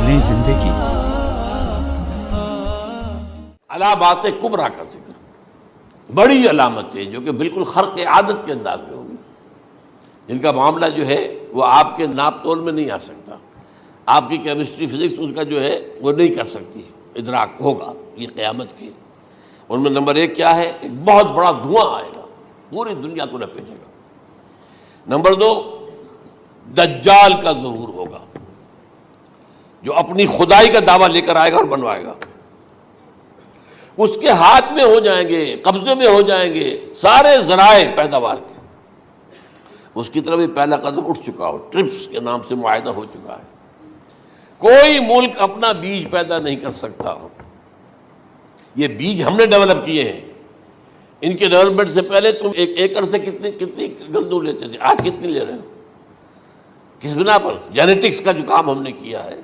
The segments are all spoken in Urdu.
شکلیں زندگی. علامات کبریٰ کا ذکر، بڑی علامتیں جو کہ بالکل خرق عادت کے انداز میں ہوگی، جن کا معاملہ جو ہے وہ آپ کے ناپ تول میں نہیں آ سکتا، آپ کی کیمسٹری فزکس ان کا جو ہے وہ نہیں کر سکتی، ادراک ہوگا یہ قیامت کی. ان میں نمبر ایک کیا ہے؟ ایک بہت بڑا دھواں آئے گا، پوری دنیا کو لپیٹے گا. نمبر دو، دجال کا ظہور ہوگا جو اپنی خدائی کا دعویٰ لے کر آئے گا اور بنوائے گا. اس کے ہاتھ میں ہو جائیں گے، قبضے میں ہو جائیں گے سارے ذرائع پیداوار کے. اس کی طرف بھی پہلا قدم اٹھ چکا ہو، ٹرپس کے نام سے معاہدہ ہو چکا ہے. کوئی ملک اپنا بیج پیدا نہیں کر سکتا. یہ بیج ہم نے ڈیولپ کیے ہیں. ان کے ڈیولپمنٹ سے پہلے تم ایک ایکڑ سے کتنی گندم لیتے تھے، آج کتنی لے رہے ہو؟ کس بنا پر؟ جینیٹکس کا جو کام ہم نے کیا ہے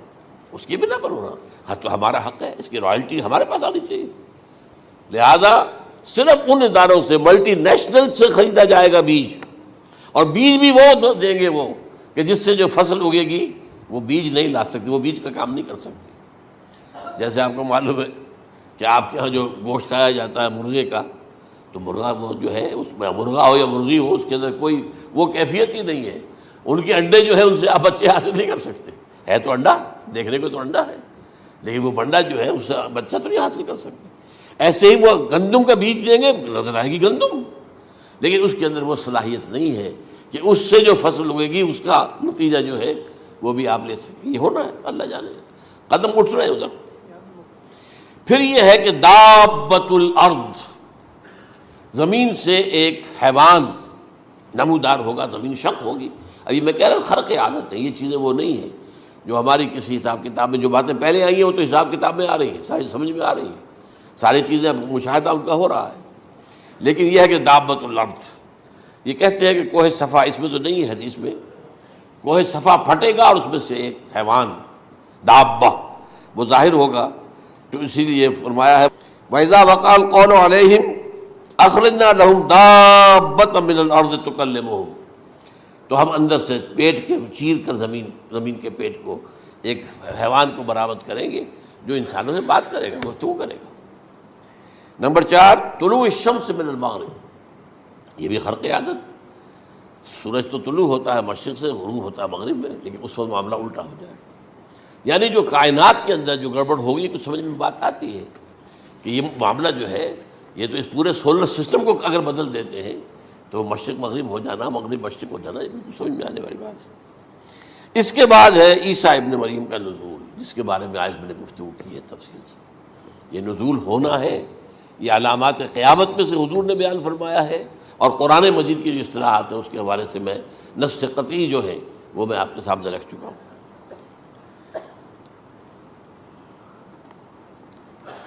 اس کی بنا پر ہو رہا. ہاں تو ہمارا حق ہے، اس کی رائلٹی ہمارے پاس آنی چاہیے. لہذا صرف ان اداروں سے، ملٹی نیشنل سے خریدا جائے گا بیج، اور بیج بھی وہ دیں گے وہ کہ جس سے جو فصل اگے گی وہ بیج نہیں لا سکتی، وہ بیج کا کام نہیں کر سکتی. جیسے آپ کو معلوم ہے کہ آپ کے ہاں جو گوشت کھایا جاتا ہے مرغے کا، تو مرغا وہ جو ہے اس میں مرغا ہو یا مرغی ہو، اس کے اندر کوئی وہ کیفیت ہی نہیں ہے. ان کے انڈے جو ہے ان سے آپ بچے حاصل نہیں کر سکتے. ہے تو انڈا، دیکھنے کو تو انڈا ہے، لیکن وہ بنڈا جو ہے اس سے بچہ تو نہیں حاصل کر سکتے. ایسے ہی وہ گندم کا بیج دیں گے، نظر آئے گی گندم، لیکن اس کے اندر وہ صلاحیت نہیں ہے کہ اس سے جو فصل اگے گی اس کا نتیجہ جو ہے وہ بھی آپ لے سکیں. یہ ہونا ہے، اللہ جانے. قدم اٹھ رہے ہیں ادھر. پھر یہ ہے کہ دابۃ الارض، زمین سے ایک حیوان نمودار ہوگا، زمین شق ہوگی. ابھی میں کہہ رہا ہوں خرق عادت ہے، یہ چیزیں وہ نہیں ہیں جو ہماری کسی حساب کتاب میں جو باتیں پہلے آئی ہیں وہ تو حساب کتاب میں آ رہی ہیں، ساری سمجھ میں آ رہی ہیں، ساری چیزیں مشاہدہ ان کا ہو رہا ہے. لیکن یہ ہے کہ دابۃ الارض، یہ کہتے ہیں کہ کوہ صفا، اس میں تو نہیں ہے حدیث میں، کوہ صفا پھٹے گا اور اس میں سے ایک حیوان دابہ وہ ظاہر ہوگا. تو اسی لیے فرمایا ہے وَإِذَا وَقَعَ الْقَوْلُ عَلَيْهِمْ أَخْرَجْنَا لَهُمْ دَابَّةً مِّنَ الْأَرْضِ تُكَلِّمُهُمْ. تو ہم اندر سے پیٹ کے چیر کر زمین کے پیٹ کو ایک حیوان کو برآمد کریں گے جو انسانوں سے بات کرے گا، گفتگو کرے گا. نمبر 4، طلوع الشمس من المغرب، یہ بھی خرق عادت. سورج تو طلوع ہوتا ہے مشرق سے، غروب ہوتا ہے مغرب میں، لیکن اس وقت معاملہ الٹا ہو جائے. یعنی جو کائنات کے اندر جو گڑبڑ ہوگی کچھ سمجھ میں بات آتی ہے کہ یہ معاملہ جو ہے یہ تو اس پورے سولر سسٹم کو اگر بدل دیتے ہیں تو مشرق مغرب ہو جانا، مغرب مشرق ہو جانا، یہ بالکل سمجھ میں آنے والی بات ہے. اس کے بعد ہے عیسیٰ ابن مریم کا نزول، جس کے بارے میں آج میں نے گفتگو کی ہے تفصیل سے. یہ نزول ہونا ہے، یہ علامات قیامت میں سے حضور نے بیان فرمایا ہے، اور قرآن مجید کی جو اصطلاحات ہیں اس کے حوالے سے میں نص قطعی جو ہے وہ میں آپ کے سامنے رکھ چکا ہوں.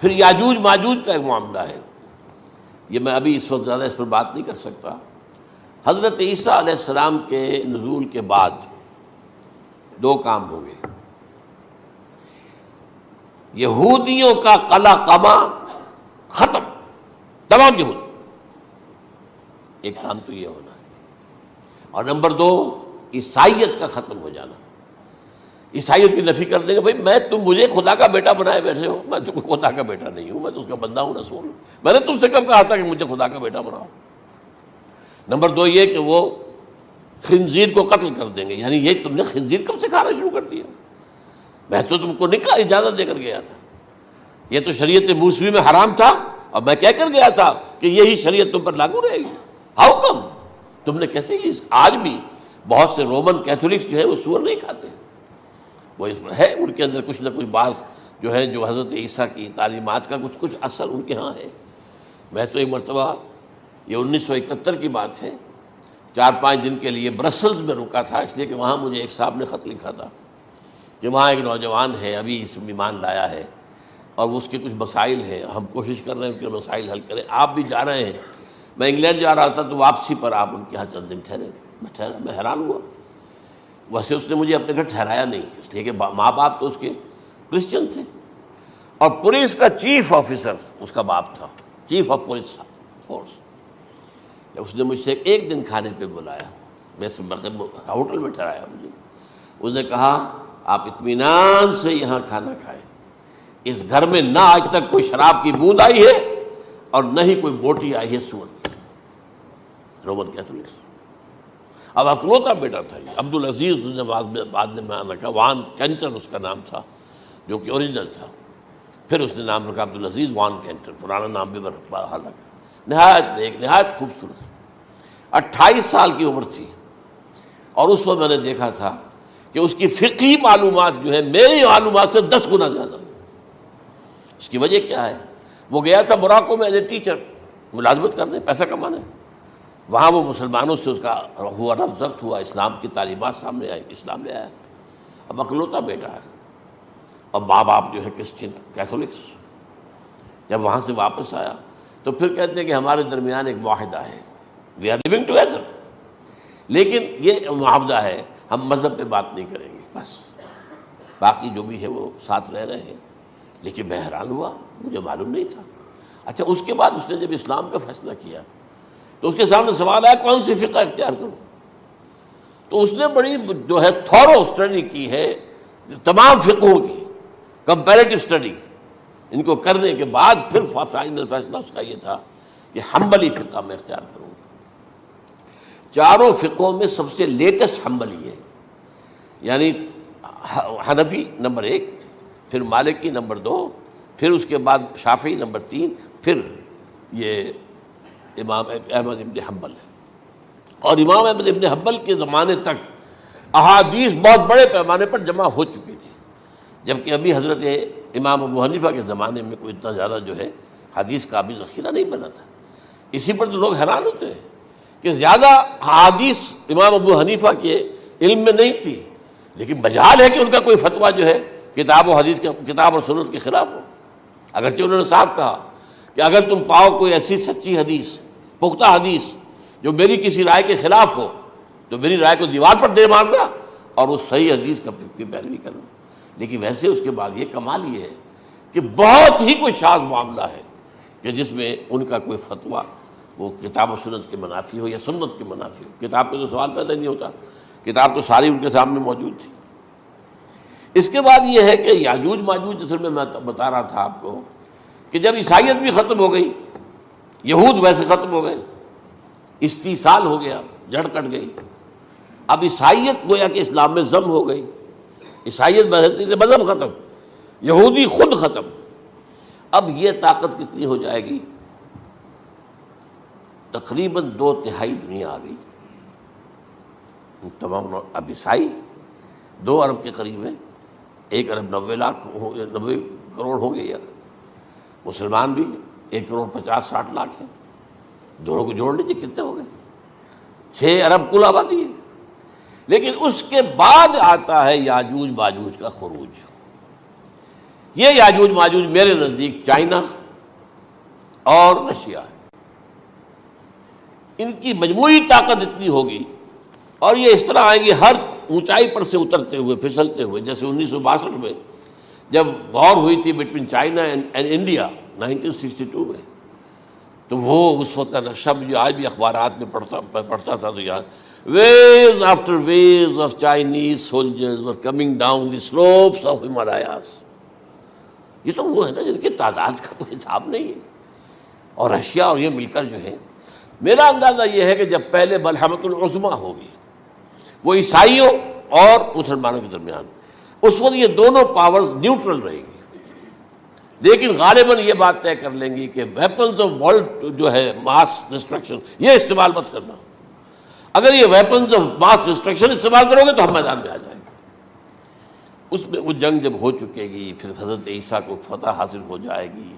پھر یاجوج ماجوج کا ایک معاملہ ہے، یہ میں ابھی اس وقت زیادہ اس پر بات نہیں کر سکتا. حضرت عیسیٰ علیہ السلام کے نزول کے بعد دو کام ہوں گے. یہودیوں کا قلع قمع ختم، تمام یہود، ایک کام تو یہ ہونا ہے. اور نمبر 2، عیسائیت کا ختم ہو جانا. عیسائیت کی نفی کر دیں گے، بھائی تم مجھے خدا کا بیٹا بنائے بیٹھے ہو، میں تو خدا کا بیٹا نہیں ہوں، میں تو اس کا بندہ ہوں، رسول ہوں. میں نے تم سے کب کہا تھا کہ مجھے خدا کا بیٹا بناؤ. نمبر 2 یہ کہ وہ خنزیر کو قتل کر دیں گے. یعنی یہ تم نے خنزیر کب سے کھانا شروع کر دیا؟ میں تو تم کو نکاح اجازت دے کر گیا تھا، یہ تو شریعت موسوی میں حرام تھا، اور میں کہہ کر گیا تھا کہ یہی شریعت تم پر لاگو رہے گی. ہاؤ کم تم نے کیسے یہ؟ آج بھی بہت سے رومن کیتھولکس جو ہے وہ سور نہیں کھاتے، وہ اس میں ہے ان کے اندر کچھ نہ کچھ بات جو ہے جو حضرت عیسیٰ کی تعلیمات کا کچھ اثر ان کے ہاں ہے. میں تو ایک مرتبہ، یہ 1971 کی بات ہے، 4-5 دن کے لیے برسلز میں رکا تھا، اس لیے کہ وہاں مجھے ایک صاحب نے خط لکھا تھا کہ وہاں ایک نوجوان ہے ابھی اس ایمان لایا ہے اور اس کے کچھ مسائل ہیں، ہم کوشش کر رہے ہیں ان کے مسائل حل کریں، آپ بھی جا رہے ہیں. میں انگلینڈ جا رہا تھا تو واپسی پر آپ ان کے یہاں چند دن ٹھہرے. میں حیران ہوا. ویسے اس نے مجھے اپنے گھر ٹھہرایا نہیں، اس لیے کہ ماں باپ تو اس کے کرسچن تھے، اور پولیس کا چیف آفیسر اس کا باپ تھا، چیف آف پولیس فورس. اس نے مجھ سے ایک دن کھانے پہ بلایا، میں ہوٹل میں ٹھہرایا مجھے. اس نے کہا آپ اطمینان سے یہاں کھانا کھائیں، اس گھر میں نہ آج تک کوئی شراب کی بوند آئی ہے اور نہ ہی کوئی بوٹی آئی ہے سور کی۔ Roman Catholics. اب اکلوتا بیٹا تھا یہ عبدالعزیز، اس نے بعد میں نام رکھا، وان کینٹر اس کا نام تھا جو کہ اوریجنل تھا، پھر اس نے نام رکھا عبدالعزیز وان کینٹر، پرانا نام بھی بحال رکھا۔ نہایت نیک، نہایت خوبصورت، 28 سال کی عمر تھی، اور اس وقت میں نے دیکھا تھا کہ اس کی فقہی معلومات جو ہے میری معلومات سے 10 گنا زیادہ۔ اس کی وجہ کیا ہے؟ وہ گیا تھا موراکو میں ایز اے ٹیچر، ملازمت کرنے، پیسہ کمانے، وہاں وہ مسلمانوں سے اس کا ہوا رفع ضبط ہوا، اسلام کی تعلیمات سامنے آئی، اسلام لے آیا۔ اب اکلوتا بیٹا ہے، اور ماں باپ جو ہے کرسچن کیتھولکس۔ جب وہاں سے واپس آیا تو پھر کہتے ہیں کہ ہمارے درمیان ایک معاہدہ ہے، وی آر لیونگ ٹوگیدر، لیکن یہ معاہدہ ہے ہم مذہب پہ بات نہیں کریں گے، بس باقی جو بھی ہے وہ ساتھ رہ رہے ہیں۔ لیکن میں حیران ہوا، مجھے معلوم نہیں تھا۔ اچھا، اس کے بعد اس نے جب اسلام کا فیصلہ کیا تو اس کے سامنے سوال آیا کون سی فقہ اختیار کروں؟ تو اس نے بڑی جو ہے تھورو اسٹڈی کی ہے تمام فقہوں کی، کمپیریٹو اسٹڈی، ان کو کرنے کے بعد پھر فائنل فیصلہ اس کا یہ تھا کہ حنبلی فقہ میں اختیار کروں۔ چاروں فقہوں میں سب سے لیٹسٹ حنبلی ہے، یعنی حنفی نمبر 1، پھر مالکی نمبر 2، پھر اس کے بعد شافعی نمبر 3، پھر یہ امام احمد ابن حنبل ہے۔ اور امام احمد ابن حنبل کے زمانے تک احادیث بہت بڑے پیمانے پر جمع ہو چکی تھی، جبکہ ابھی حضرت امام ابو حنیفہ کے زمانے میں کوئی اتنا زیادہ جو ہے حدیث کا بھی ذخیرہ نہیں بنا تھا۔ اسی پر تو لوگ حیران ہوتے ہیں کہ زیادہ حدیث امام ابو حنیفہ کے علم میں نہیں تھی، لیکن مجال ہے کہ ان کا کوئی فتویٰ جو ہے کتاب و حدیث کا، کتاب اور سنت کے خلاف ہو۔ اگرچہ انہوں نے صاف کہا کہ اگر تم پاؤ کوئی ایسی سچی حدیث، پختہ حدیث جو میری کسی رائے کے خلاف ہو تو میری رائے کو دیوار پر دے مارنا اور اس صحیح حدیث کی پیروی کرنا۔ لیکن ویسے اس کے بعد یہ کمال یہ ہے کہ بہت ہی کوئی شاذ معاملہ ہے کہ جس میں ان کا کوئی فتویٰ وہ کتاب و سنت کے منافی ہو یا سنت کے منافی ہو۔ کتاب پہ تو سوال پیدا نہیں ہوتا، کتاب تو ساری ان کے سامنے موجود تھی۔ اس کے بعد یہ ہے کہ یاجوج ماجوج، اصل میں بتا رہا تھا آپ کو کہ جب عیسائیت بھی ختم ہو گئی، یہود ویسے ختم ہو گئے، استیصال ہو گیا، جڑ کٹ گئی، اب عیسائیت گویا کہ اسلام میں ضم ہو گئی، عیسائیت مذہب ختم، یہودی خود ختم۔ اب یہ طاقت کتنی ہو جائے گی؟ تقریباً 2/3 دنیا آ گئی، تمام اب عیسائی 2 ارب کے قریب ہیں، 1 ارب 90 کروڑ ہوں گے، یا مسلمان بھی 1 کروڑ 50-60 لاکھ ہیں، دونوں کو جوڑ لیجیے کتنے ہو گئے؟ 6 ارب کل آبادی ہے۔ لیکن اس کے بعد آتا ہے یاجوج ماجوج کا خروج۔ یہ یاجوج ماجوج میرے نزدیک چائنا اور رشیا ہے، ان کی مجموعی طاقت اتنی ہوگی، اور یہ اس طرح آئیں گے ہر اونچائی پر سے اترتے ہوئے، پھسلتے ہوئے۔ جیسے 1962 میں جب وار ہوئی تھی بٹوین چائنا اینڈ انڈیا 1962 میں، تو وہ اس وقت کا نقشہ مجھے آج بھی اخبارات میں پڑھتا تھا تو یاد، waves after waves of Chinese soldiers were coming down the slopes of Himalayas۔ یہ تو وہ ہے نا جن کی تعداد کا کوئی حساب نہیں ہے، اور رشیا اور یہ مل کر جو ہے، میرا اندازہ یہ ہے کہ جب پہلے ملحمۃ العظمیٰ ہوگی وہ عیسائیوں اور مسلمانوں کے درمیان، اس وقت یہ دونوں پاورز نیوٹرل رہے گی، لیکن غالباً یہ بات طے کر لیں گی کہ ویپنز آف ورلڈ جو ہے ماس ڈسٹرکشن، یہ استعمال مت کرنا۔ اگر یہ ویپنز آف ماس ڈسٹرکشن استعمال کرو گے تو ہم میدان میں آ جائیں گے۔ اس میں وہ جنگ جب ہو چکے گی، پھر حضرت عیسیٰ کو فتح حاصل ہو جائے گی،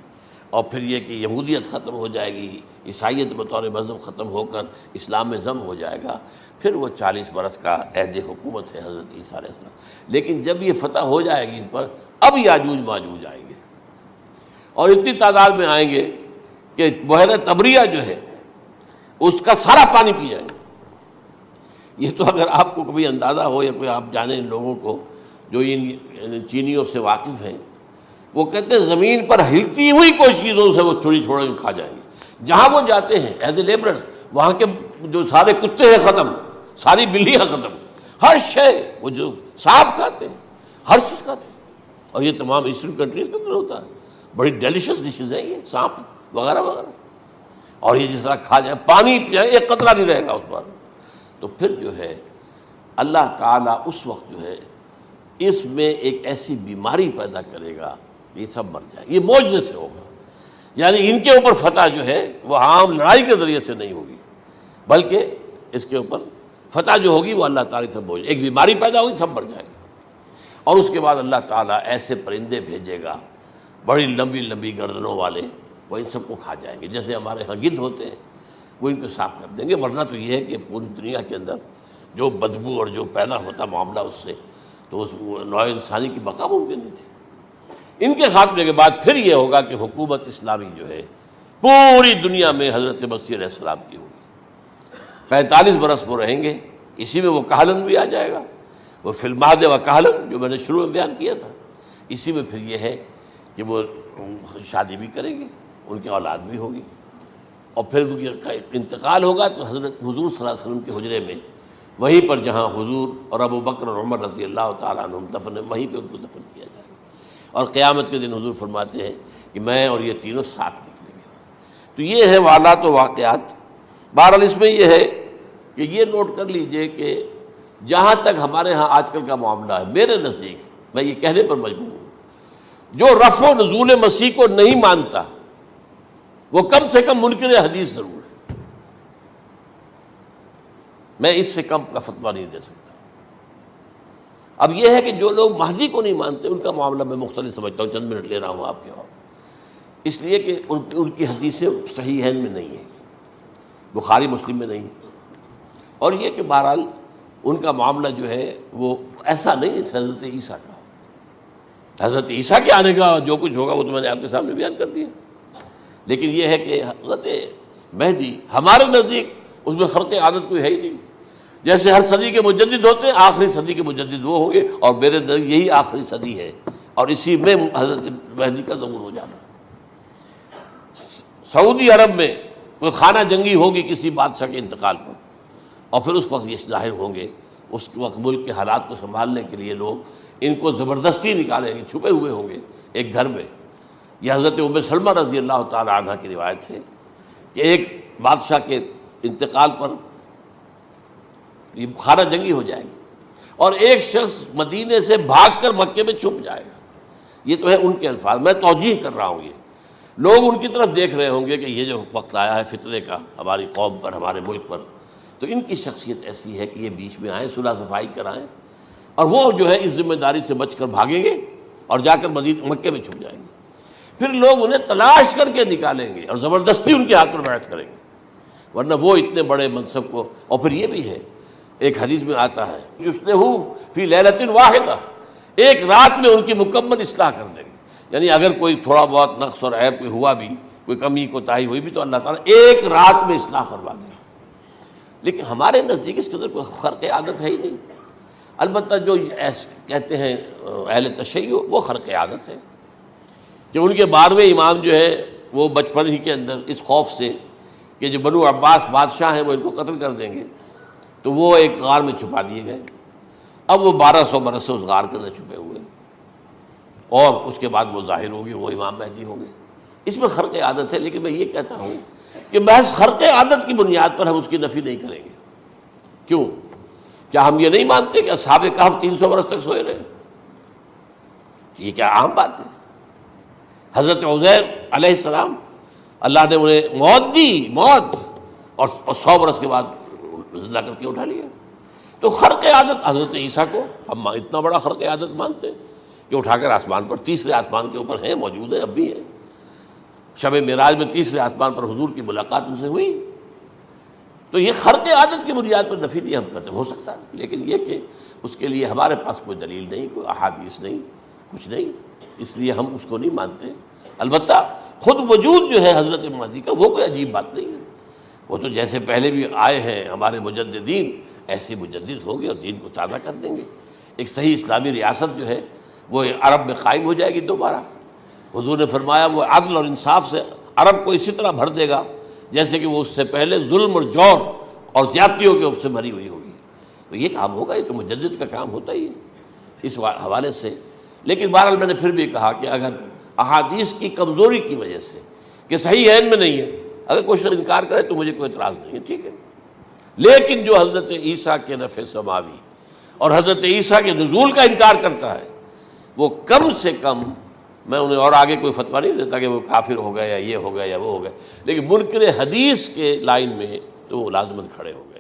اور پھر یہ کہ یہودیت ختم ہو جائے گی، عیسائیت بطور مذہب ختم ہو کر اسلام میں ضم ہو جائے گا، پھر وہ 40 برس کا عہد حکومت ہے حضرت عیسیٰ علیہ السلام۔ لیکن جب یہ فتح ہو جائے گی ان پر، اب یاجوج ماجوج آئیں گے، اور اتنی تعداد میں آئیں گے کہ بحیرہ طبریہ جو ہے اس کا سارا پانی پی جائیں گے۔ یہ تو اگر آپ کو کبھی اندازہ ہو یا کوئی آپ جانیں ان لوگوں کو جو ان چینیوں سے واقف ہیں، وہ کہتے ہیں زمین پر ہلتی ہوئی کوئی چیزوں سے وہ چھوڑی چھوڑ کے کھا جائیں گے۔ جہاں وہ جاتے ہیں ایز اے لیبرر، وہاں کے جو سارے کتے ہیں ختم، ساری بلیاں ختم، ہر شے وہ جو سانپ کھاتے ہیں، ہر چیز کھاتے ہیں، اور یہ تمام ایسٹرن کنٹریز کے اندر ہوتا ہے، بڑی ڈیلیشس ڈشز ہیں یہ، سانپ وغیرہ وغیرہ، اور یہ جس طرح کھا جائے، پانی پیا ایک قطرہ نہیں رہے گا اس پر. تو پھر جو ہے اللہ تعالیٰ اس وقت جو ہے اس میں ایک ایسی بیماری پیدا کرے گا کہ یہ سب مر جائیں. یہ معجزے سے ہوگا، یعنی ان کے اوپر فتح جو ہے وہ عام لڑائی کے ذریعے سے نہیں ہوگی، بلکہ اس کے اوپر فتح جو ہوگی وہ اللہ تعالیٰ سے بوجھ، ایک بیماری پیدا ہوگی سب مر جائے گا. اور اس کے بعد اللہ تعالیٰ ایسے پرندے بھیجے گا بڑی لمبی لمبی گردنوں والے، وہ ان سب کو کھا جائیں گے. جیسے ہمارے ہاں گدھ ہوتے ہیں وہ ان کو صاف کر دیں گے. ورنہ تو یہ ہے کہ پوری دنیا کے اندر جو بدبو اور جو پیدا ہوتا معاملہ اس سے، تو اس نوع انسانی کی بقا ممکن نہیں تھی. ان کے خاتمے کے بعد پھر یہ ہوگا کہ حکومت اسلامی جو ہے پوری دنیا میں حضرت مسیح علیہ السلام کی ہوگی. 45 برس وہ رہیں گے، اسی میں وہ کہلن بھی آ جائے گا، وہ فی المہد و کہلن جو میں نے شروع میں بیان کیا تھا. اسی میں پھر یہ ہے کہ وہ شادی بھی کریں گے، ان کی اولاد بھی ہوگی، اور پھر ان کا انتقال ہوگا تو حضرت حضور صلی اللہ علیہ وسلم کے حجرے میں، وہیں پر جہاں حضور اور ابو بکر اور عمر رضی اللہ تعالیٰ عنہم دفن ہیں، وہیں پہ ان کو دفن کیا جائے گا. اور قیامت کے دن حضور فرماتے ہیں کہ میں اور یہ تینوں ساتھ نکلیں گے. تو یہ ہے حالات و واقعات. بہرحال اس میں یہ ہے کہ یہ نوٹ کر لیجئے کہ جہاں تک ہمارے ہاں آج کل کا معاملہ ہے، میرے نزدیک میں یہ کہنے پر مجبور ہوں، جو رفع و نزول مسیح کو نہیں مانتا وہ کم سے کم منکر حدیث ضرور ہے. میں اس سے کم کا فتویٰ نہیں دے سکتا. اب یہ ہے کہ جو لوگ مہدی کو نہیں مانتے ان کا معاملہ میں مختلف سمجھتا ہوں. چند منٹ لے رہا ہوں آپ کے اور اس لیے کہ ان کی حدیثیں صحیحین میں نہیں ہیں، بخاری مسلم میں نہیں. اور یہ کہ بہرحال ان کا معاملہ جو ہے وہ ایسا نہیں ہے حضرت عیسیٰ کا. حضرت عیسیٰ کے آنے کا جو کچھ ہوگا وہ تو میں نے آپ کے سامنے بیان کر دیا. لیکن یہ ہے کہ حضرت مہدی ہمارے نزدیک اس میں خرق عادت کوئی ہے ہی نہیں. جیسے ہر صدی کے مجدد ہوتے ہیں، آخری صدی کے مجدد وہ ہوں گے، اور میرے نزدیک یہی آخری صدی ہے، اور اسی میں حضرت مہدی کا ظہور ہو جانا. سعودی عرب میں کوئی خانہ جنگی ہوگی کسی بادشاہ کے انتقال پر، اور پھر اس وقت یہ ظاہر ہوں گے. اس وقت ملک کے حالات کو سنبھالنے کے لیے لوگ ان کو زبردستی نکالیں گے، چھپے ہوئے ہوں گے ایک گھر میں. یہ حضرت ام سلمہ رضی اللہ تعالی عنہ کی روایت ہے کہ ایک بادشاہ کے انتقال پر یہ خانہ جنگی ہو جائے گی، اور ایک شخص مدینے سے بھاگ کر مکے میں چھپ جائے گا. یہ تو ہے ان کے الفاظ، میں توجیہ کر رہا ہوں. یہ لوگ ان کی طرف دیکھ رہے ہوں گے کہ یہ جو وقت آیا ہے فتنے کا ہماری قوم پر، ہمارے ملک پر، تو ان کی شخصیت ایسی ہے کہ یہ بیچ میں آئیں، صلح صفائی کرائیں، اور وہ جو ہے اس ذمہ داری سے بچ کر بھاگیں گے اور جا کر مکے میں چھپ جائیں گے. پھر لوگ انہیں تلاش کر کے نکالیں گے اور زبردستی ان کے ہاتھ پر بیعت کریں گے، ورنہ وہ اتنے بڑے منصب کو. اور پھر یہ بھی ہے، ایک حدیث میں آتا ہے یصلحو فی لیلۃ واحدہ، ایک رات میں ان کی مکمل اصلاح کر دیں گے. یعنی اگر کوئی تھوڑا بہت نقص اور عیب کوئی ہوا بھی، کوئی کمی کوتاہی ہوئی بھی، تو اللہ تعالیٰ ایک رات میں اصلاح کروا دیں. لیکن ہمارے نزدیک اس کے اندر کوئی خرق عادت ہے ہی نہیں. البتہ جو کہتے ہیں اہل تشیع، وہ خرق عادت ہے کہ ان کے 12ویں امام جو ہے وہ بچپن ہی کے اندر اس خوف سے کہ جو بنو عباس بادشاہ ہیں وہ ان کو قتل کر دیں گے، تو وہ ایک غار میں چھپا دیے گئے. اب وہ 1200 برس سے اس غار کے اندر چھپے ہوئے، اور اس کے بعد وہ ظاہر ہوگی، وہ امام مہدی ہوں گے. اس میں خرق عادت ہے. لیکن میں یہ کہتا ہوں کہ محض خرق عادت کی بنیاد پر ہم اس کی نفی نہیں کریں گے. کیوں؟ کیا ہم یہ نہیں مانتے کہ اصحاب کہف 300 برس تک سوئے رہے؟ یہ کیا عام بات ہے؟ حضرت عزیر علیہ السلام اللہ نے انہیں موت دی، موت، اور 100 برس کے بعد زندہ کر کے اٹھا لیا. تو خرق عادت حضرت عیسیٰ کو ہم اتنا بڑا خرق عادت مانتے ہیں کہ اٹھا کر آسمان پر، تیسرے آسمان کے اوپر ہیں، موجود ہیں، اب بھی ہیں. شب معراج میں تیسرے آسمان پر حضور کی ملاقات ان سے ہوئی. تو یہ خرق عادت کی بنیاد پر نفی نہیں ہم کرتے. ہو سکتا ہے، لیکن یہ کہ اس کے لیے ہمارے پاس کوئی دلیل نہیں، کوئی احادیث نہیں، کچھ نہیں، اس لیے ہم اس کو نہیں مانتے. البتہ خود وجود جو ہے حضرت مہدی کا وہ کوئی عجیب بات نہیں ہے. وہ تو جیسے پہلے بھی آئے ہیں ہمارے مجددین، ایسے مجدد ہوں گے اور دین کو تازہ کر دیں گے. ایک صحیح اسلامی ریاست جو ہے وہ عرب میں قائم ہو جائے گی دوبارہ. حضور نے فرمایا وہ عدل اور انصاف سے عرب کو اسی طرح بھر دے گا جیسے کہ وہ اس سے پہلے ظلم اور جور اور زیادتیوں کے سے بھری ہوئی ہوگی. تو یہ کام ہوگا، یہ تو مجدد کا کام ہوتا ہی ہے. اس حوالے سے. لیکن بہرحال میں نے پھر بھی کہا کہ اگر احادیث کی کمزوری کی وجہ سے کہ صحیح عین میں نہیں ہے، اگر کوئی شخص انکار کرے تو مجھے کوئی اعتراض نہیں ہے، ٹھیک ہے. لیکن جو حضرت عیسیٰ کے نفع سماوی اور حضرت عیسیٰ کے نزول کا انکار کرتا ہے، وہ کم سے کم، میں انہیں اور آگے کوئی فتویٰ نہیں دیتا کہ وہ کافر ہو گئے یا یہ ہو گیا یا وہ ہو گیا، لیکن منکر حدیث کے لائن میں تو وہ لازماً کھڑے ہو گئے.